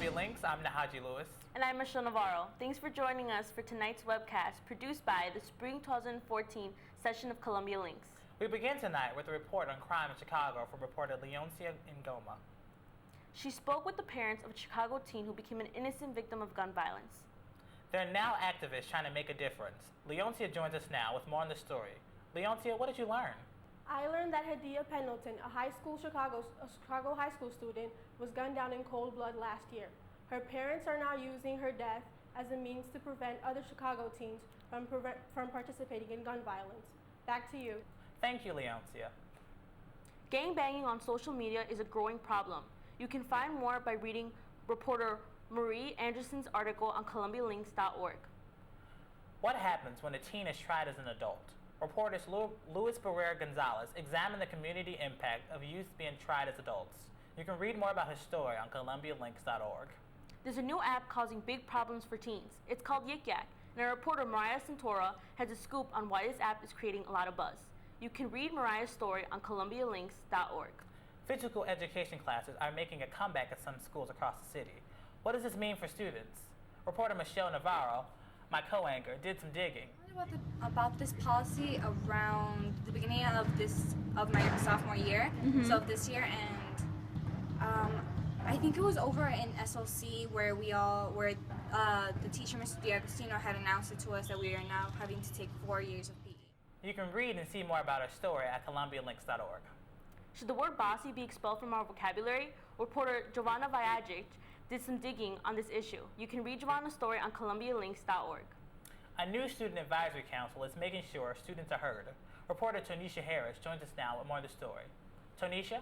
Columbia Links, I'm Naheige Lewis. And I'm Michelle Navarro. Thanks for joining us for tonight's webcast produced by the Spring 2014 session of Columbia Links. We begin tonight with a report on crime in Chicago from reporter Leoncia Ngoma. She spoke with the parents of a Chicago teen who became an innocent victim of gun violence. There are now activists trying to make a difference. Leoncia joins us now with more on the story. Leoncia, what did you learn? I learned that Hadia Pendleton, a Chicago high school student, was gunned down in cold blood last year. Her parents are now using her death as a means to prevent other Chicago teens from participating in gun violence. Back to you. Thank you, Leoncia. Gangbanging on social media is a growing problem. You can find more by reading reporter Marie Anderson's article on columbialinks.org. What happens when a teen is tried as an adult? Reporters Luis Barrera Gonzalez examined the community impact of youth being tried as adults. You can read more about his story on columbialinks.org. There's a new app causing big problems for teens. It's called Yik Yak, and our reporter Mariah Santora has a scoop on why this app is creating a lot of buzz. You can read Mariah's story on columbialinks.org. Physical education classes are making a comeback at some schools across the city. What does this mean for students? Reporter Michelle Navarro, my co-anchor, did some digging. About this policy around the beginning of my sophomore year, so of this year, and I think it was over in SLC where the teacher, Mr. D'Agostino, had announced it to us that we are now having to take 4 years of PE. You can read and see more about our story at columbialinks.org. Should the word bossy be expelled from our vocabulary? Reporter Giovanna Vajagic did some digging on this issue. You can read Giovanna's story on columbialinks.org. A new student advisory council is making sure students are heard. Reporter Tonisha Harris joins us now with more of the story. Tonisha?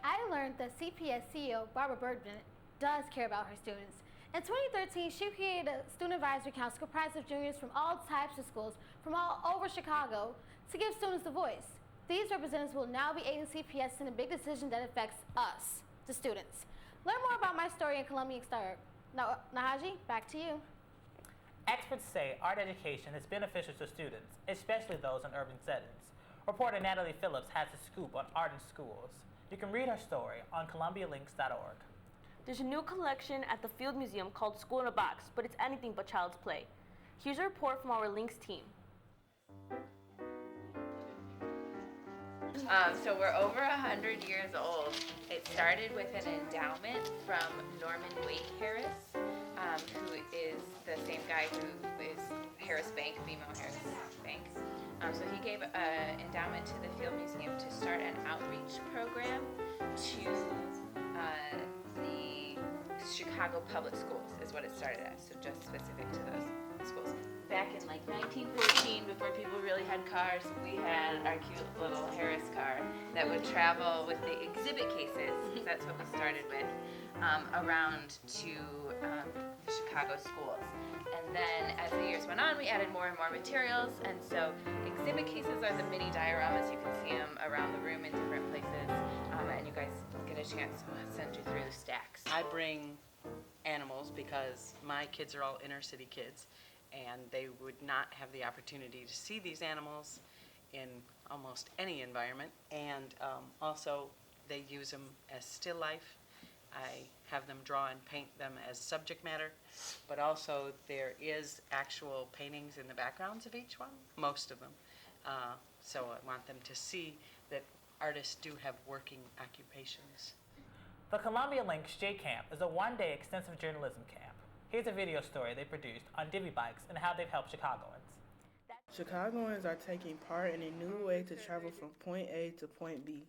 I learned that CPS CEO Barbara Birdman does care about her students. In 2013, she created a student advisory council comprised of juniors from all types of schools from all over Chicago to give students a voice. These representatives will now be aiding CPS in a big decision that affects us, the students. Learn more about my story in columbialinks.org. Now, Naheige, back to you. Experts say art education is beneficial to students, especially those in urban settings. Reporter Natalie Phillips has a scoop on art in schools. You can read her story on columbialinks.org. There's a new collection at the Field Museum called School in a Box, but it's anything but child's play. Here's a report from our Links team. So we're over 100 years old. It started with an endowment from Norman Waite Harris, who is the same guy who is Harris Bank, BMO Harris Bank. So he gave an endowment to the Field Museum to start an outreach program to the Chicago public schools, is what it started as, so just specific to those schools. Back in like 1914, before people really had cars, we had our cute little Harris car that would travel with the exhibit cases, because that's what we started with, around to the Chicago schools. And then as the years went on, we added more and more materials, and so exhibit cases are the mini dioramas. You can see them around the room in different places, and you guys get a chance to send you through the stacks. I bring animals because my kids are all inner city kids, and they would not have the opportunity to see these animals in almost any environment, and also they use them as still life. I have them draw and paint them as subject matter, but also there is actual paintings in the backgrounds of each one, most of them. So I want them to see that artists do have working occupations. The Columbia Links J Camp is a one-day extensive journalism camp. Here's a video story they produced on divvy bikes and how they've helped Chicagoans. Chicagoans are taking part in a new way to travel from point A to point B.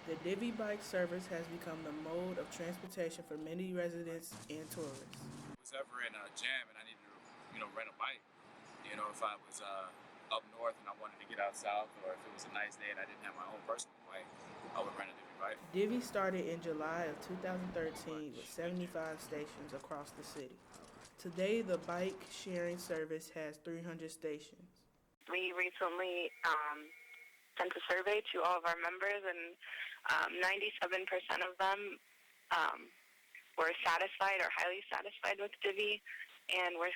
The divvy bike service has become the mode of transportation for many residents and tourists. I was ever in a jam and I needed to, rent a bike. If I was up north and I wanted to get out south, or if it was a nice day and I didn't have my own personal bike, I would rent a divvy bike. Divvy started in July of 2013 with 75 stations across the city. Today, the bike sharing service has 300 stations. We recently sent a survey to all of our members, and 97% of them were satisfied or highly satisfied with Divvy, and we're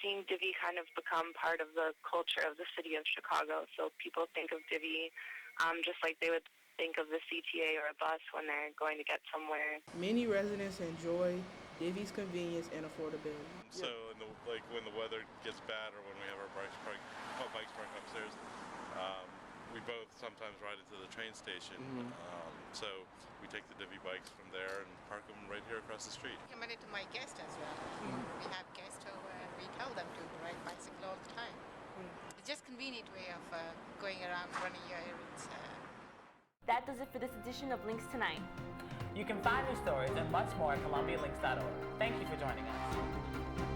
seeing Divvy kind of become part of the culture of the city of Chicago. So people think of Divvy just like they would think of the CTA or a bus when they're going to get somewhere. Many residents enjoy Divvy's convenience and affordability. So when the weather gets bad or when we have our bikes parked upstairs, we both sometimes ride it to the train station. So we take the Divvy bikes from there and park them right here across the street. I recommend it to my guests as well. We have guests over and we tell them to ride bicycle all the time. It's just a convenient way of going around, running your errands. That does it for this edition of Links Tonight. You can find these stories and much more at columbialinks.org. Thank you for joining us.